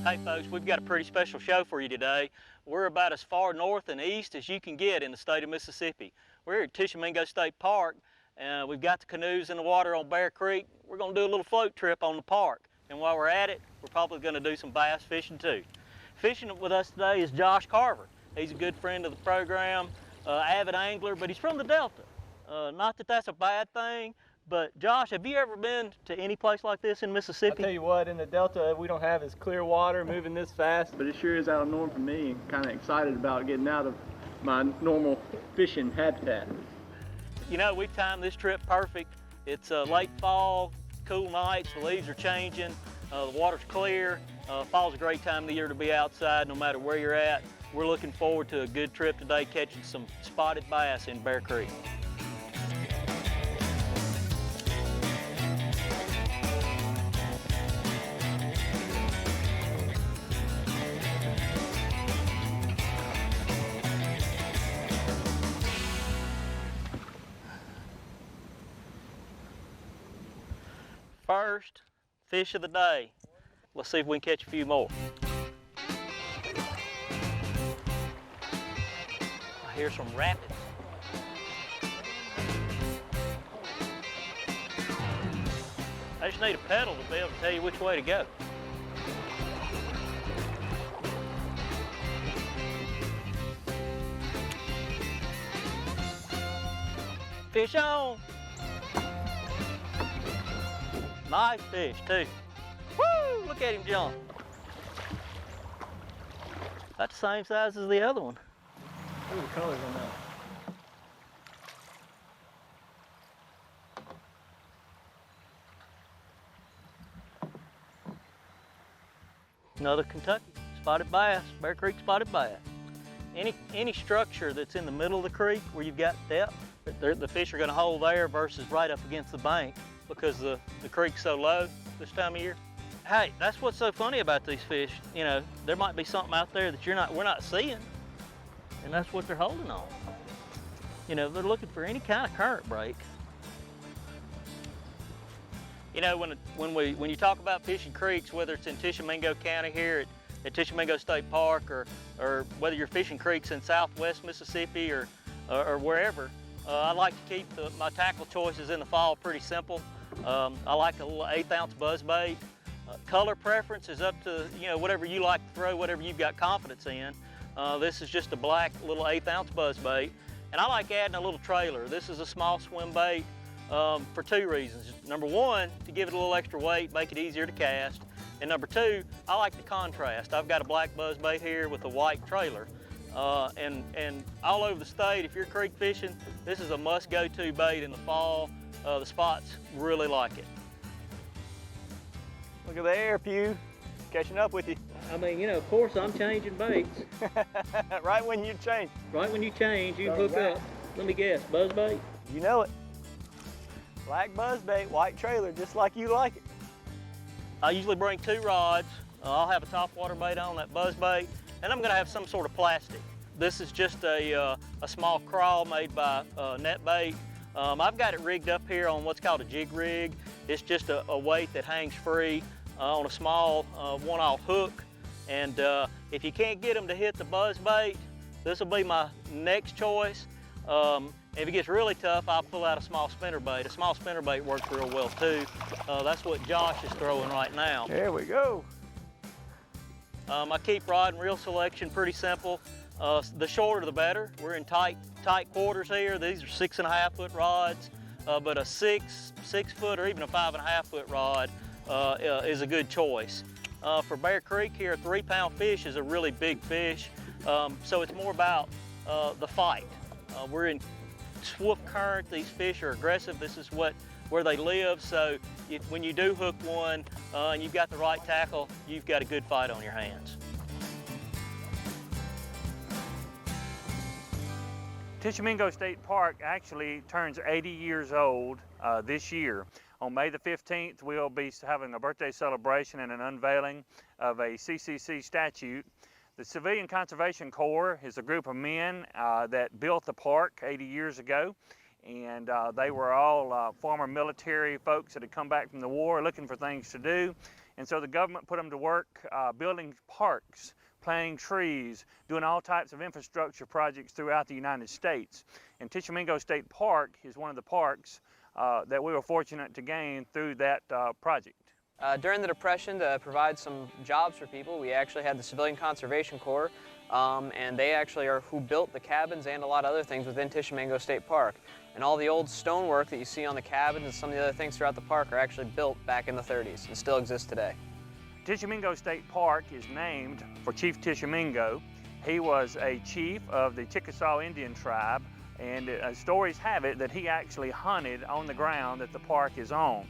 Hey folks, we've got a pretty special show for you today. We're about as far north and east as you can get in the state of Mississippi. We're at Tishomingo State Park, and we've got the canoes in the water on Bear Creek. We're going to do a little float trip on the park, and while we're at it, we're probably going to do some bass fishing too. Fishing with us today is Josh Carver. He's a good friend of the program, avid angler, but he's from the Delta. Not that that's a bad thing, but Josh, have you ever been to any place like this in Mississippi? I'll tell you what, in the Delta, we don't have as clear water moving this fast, but it sure is out of norm for me, and kind of excited about getting out of my normal fishing habitat. You know, we've timed this trip perfect. It's late fall, cool nights, the leaves are changing, the water's clear. Fall's a great time of the year to be outside no matter where you're at. We're looking forward to a good trip today, catching some spotted bass in Bear Creek. First fish of the day. Let's see if we can catch a few more. I hear some rapids. I just need a pedal to be able to tell you which way to go. Fish on! Nice fish too. Woo! Look at him jump. That's the same size as the other one. Ooh, the colors on that. Another Kentucky spotted bass, Bear Creek spotted bass. Any structure that's in the middle of the creek where you've got depth, the fish are going to hold there versus right up against the bank because the creek's so low this time of year. Hey, that's what's so funny about these fish. You know, there might be something out there that we're not seeing, and that's what they're holding on. You know, they're looking for any kind of current break. You know, when you talk about fishing creeks, whether it's in Tishomingo County here at Tishomingo State Park, or whether you're fishing creeks in Southwest Mississippi or wherever, I like to keep my tackle choices in the fall pretty simple. I like a little 1/8 ounce buzz bait. Color preference is up to, you know, whatever you like to throw, whatever you've got confidence in. This is just a black little 1/8 ounce buzz bait. And I like adding a little trailer. This is a small swim bait for two reasons. Number one, to give it a little extra weight, make it easier to cast. And number two, I like the contrast. I've got a black buzz bait here with a white trailer. And all over the state, if you're creek fishing, this is a must-go-to bait in the fall. The spots really like it. Look at the air, Pew. Catching up with you. I mean, you know, of course I'm changing baits. Right when you change. Right when you change, you hook up. Let me guess, buzz bait? You know it. Black buzz bait, white trailer, just like you like it. I usually bring 2 rods. I'll have a topwater bait on that buzz bait, and I'm gonna have some sort of plastic. This is just a small crawl made by Net Bait. I've got it rigged up here on what's called a jig rig. It's just a weight that hangs free on a small one-off hook. And if you can't get them to hit the buzz bait, this will be my next choice. If it gets really tough, I'll pull out a small spinner bait. A small spinner bait works real well too. That's what Josh is throwing right now. There we go. I keep rod and reel selection pretty simple. The shorter the better. We're in tight quarters here. These are 6.5 foot rods, but a 6 foot or even a 5.5 foot rod is a good choice. For Bear Creek here, a 3-pound fish is a really big fish, so it's more about the fight. We're in swift current. These fish are aggressive. This is where they live, so when you do hook one and you've got the right tackle, you've got a good fight on your hands. Tishomingo State Park actually turns 80 years old this year. On May the 15th, we'll be having a birthday celebration and an unveiling of a CCC statute. The Civilian Conservation Corps is a group of men that built the park 80 years ago, and they were all former military folks that had come back from the war looking for things to do. And so the government put them to work building parks, planting trees, doing all types of infrastructure projects throughout the United States. And Tishomingo State Park is one of the parks that we were fortunate to gain through that project. During the Depression, to provide some jobs for people, we actually had the Civilian Conservation Corps, and they actually are who built the cabins and a lot of other things within Tishomingo State Park. And all the old stonework that you see on the cabins and some of the other things throughout the park are actually built back in the 30s and still exist today. Tishomingo State Park is named for Chief Tishomingo. He was a chief of the Chickasaw Indian tribe, and stories have it that he actually hunted on the ground that the park is on.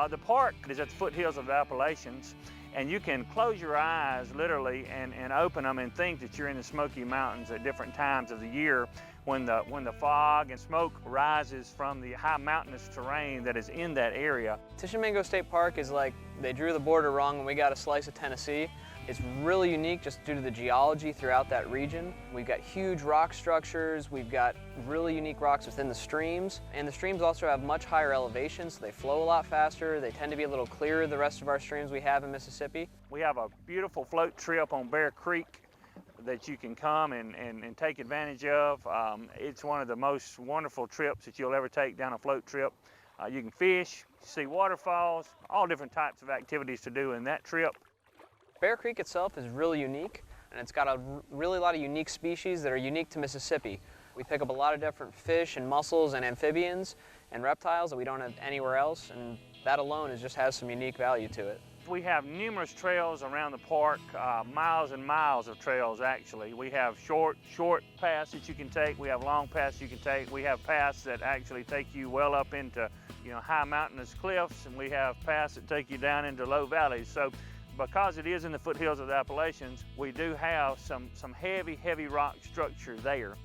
The park is at the foothills of the Appalachians, and you can close your eyes literally and open them and think that you're in the Smoky Mountains at different times of the year when the fog and smoke rises from the high mountainous terrain that is in that area. Tishomingo State Park is like they drew the border wrong and we got a slice of Tennessee. It's really unique just due to the geology throughout that region. We've got huge rock structures, we've got really unique rocks within the streams, and the streams also have much higher elevations, so they flow a lot faster. They tend to be a little clearer than the rest of our streams we have in Mississippi. We have a beautiful float trip on Bear Creek that you can come and take advantage of. It's one of the most wonderful trips that you'll ever take down a float trip. You can fish, see waterfalls, all different types of activities to do in that trip. Bear Creek itself is really unique, and it's got a really lot of unique species that are unique to Mississippi. We pick up a lot of different fish and mussels and amphibians and reptiles that we don't have anywhere else, and that alone just has some unique value to it. We have numerous trails around the park, miles and miles of trails actually. We have short paths that you can take, we have long paths you can take, we have paths that actually take you well up into high mountainous cliffs, and we have paths that take you down into low valleys. So because it is in the foothills of the Appalachians, we do have some heavy rock structure there.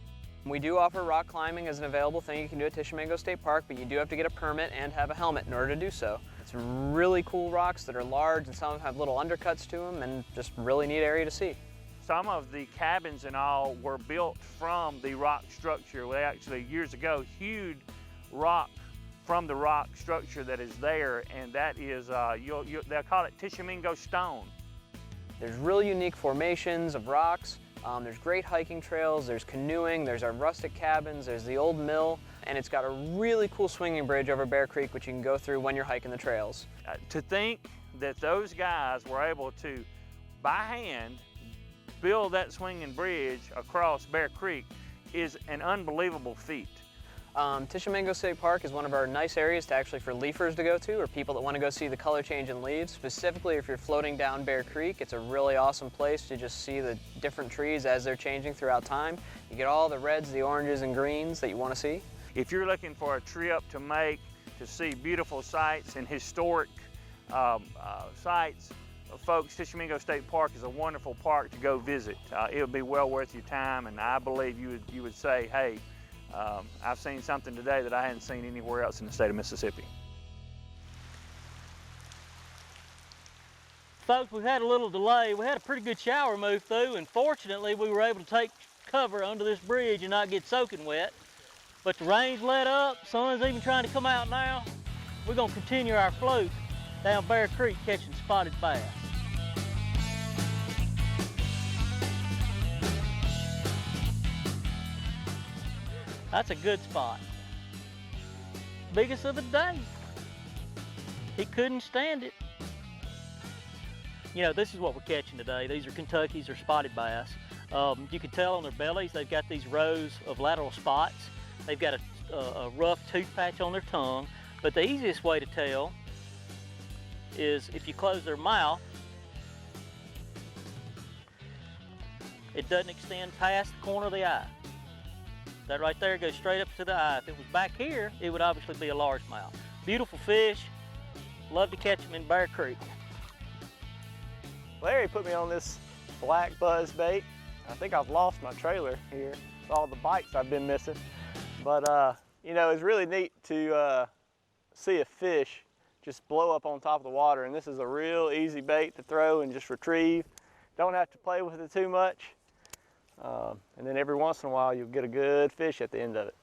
We do offer rock climbing as an available thing you can do at Tishomingo State Park, but you do have to get a permit and have a helmet in order to do so. It's really cool rocks that are large, and some of them have little undercuts to them, and just really neat area to see. Some of the cabins and all were built from the rock structure. We actually, years ago, hewed rock from the rock structure that is there, and that is, they'll call it Tishomingo stone. There's really unique formations of rocks. There's great hiking trails, there's canoeing, there's our rustic cabins, there's the old mill, and it's got a really cool swinging bridge over Bear Creek which you can go through when you're hiking the trails. To think that those guys were able to, by hand, build that swinging bridge across Bear Creek is an unbelievable feat. Tishomingo State Park is one of our nice areas for leafers to go to, or people that want to go see the color change in leaves. Specifically, if you're floating down Bear Creek, it's a really awesome place to just see the different trees as they're changing throughout time. You get all the reds, the oranges, and greens that you want to see. If you're looking for a trip to make to see beautiful sights and historic sites, folks, Tishomingo State Park is a wonderful park to go visit. It would be well worth your time, and I believe you would say, hey, I've seen something today that I hadn't seen anywhere else in the state of Mississippi. Folks, we've had a little delay. We had a pretty good shower move through, and fortunately we were able to take cover under this bridge and not get soaking wet. But the rain's let up, sun's even trying to come out now. We're gonna continue our float down Bear Creek catching spotted bass. That's a good spot. Biggest of the day. He couldn't stand it. You know, this is what we're catching today. These are Kentuckies or spotted bass. You can tell on their bellies, they've got these rows of lateral spots. They've got a rough tooth patch on their tongue. But the easiest way to tell is if you close their mouth, it doesn't extend past the corner of the eye. That right there goes straight up to the eye. If it was back here, it would obviously be a largemouth. Beautiful fish. Love to catch them in Bear Creek. Larry put me on this black buzz bait. I think I've lost my trailer here with all the bites I've been missing. But you know, it's really neat to see a fish just blow up on top of the water. And this is a real easy bait to throw and just retrieve. Don't have to play with it too much. And then every once in a while you'll get a good fish at the end of it.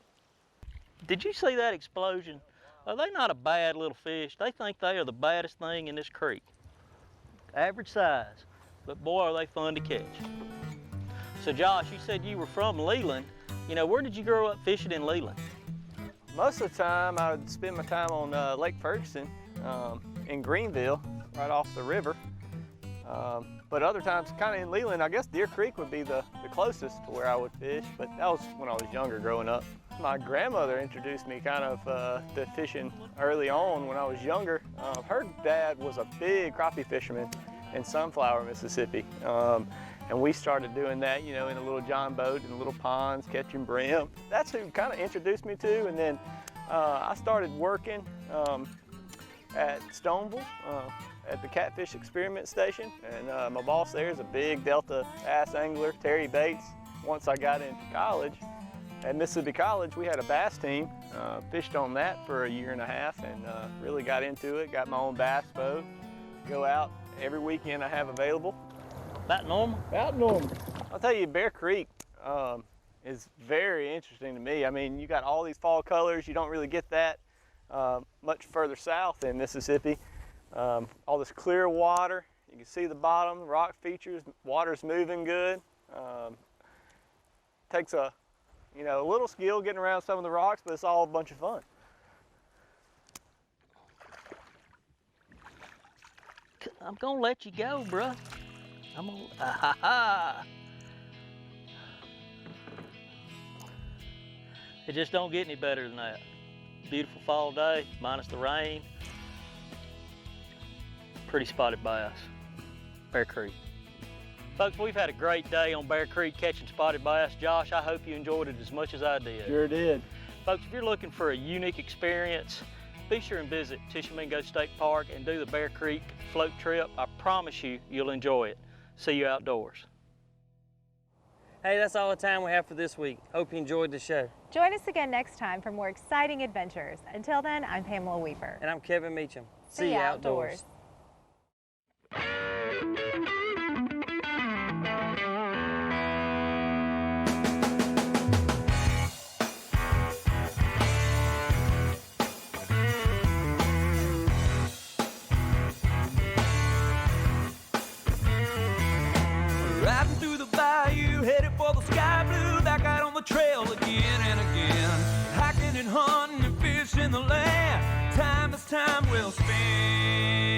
Did you see that explosion? Are they not a bad little fish? They think they are the baddest thing in this creek. average size, but boy, are they fun to catch. So Josh, you said you were from Leland. You know, where did you grow up fishing in Leland? Most of the time, I would spend my time on Lake Ferguson in Greenville, right off the river. But other times, kind of in Leland, I guess Deer Creek would be the closest to where I would fish, but that was when I was younger growing up. My grandmother introduced me kind of to fishing early on when I was younger. Her dad was a big crappie fisherman in Sunflower, Mississippi. And we started doing that, you know, in a little john boat in little ponds, catching brim. That's who kind of introduced me to. And then I started working at Stoneville at the Catfish Experiment Station. And my boss there is a big Delta bass angler, Terry Bates. Once I got into college, at Mississippi College, we had a bass team. Fished on that for a year and a half and really got into it. Got my own bass boat. Go out every weekend I have available. About normal? About normal. I'll tell you, Bear Creek is very interesting to me. I mean, you got all these fall colors. You don't really get that much further south in Mississippi. All this clear water. You can see the bottom, rock features, water's moving good. Takes a little skill getting around some of the rocks, but it's all a bunch of fun. I'm gonna let you go, bruh. I'm gonna, ha ha. It just don't get any better than that. Beautiful fall day, minus the rain. Pretty spotted bass, Bear Creek. Folks, we've had a great day on Bear Creek catching spotted bass. Josh, I hope you enjoyed it as much as I did. Sure did. Folks, if you're looking for a unique experience, be sure and visit Tishomingo State Park and do the Bear Creek float trip. I promise you, you'll enjoy it. See you outdoors. Hey, that's all the time we have for this week. Hope you enjoyed the show. Join us again next time for more exciting adventures. Until then, I'm Pamela Weeper. And I'm Kevin Meacham. See you outdoors. Riding through the bayou, headed for the sky blue, back out on the trail again and again. Hiking and hunting and fishing the land, time is time well spent.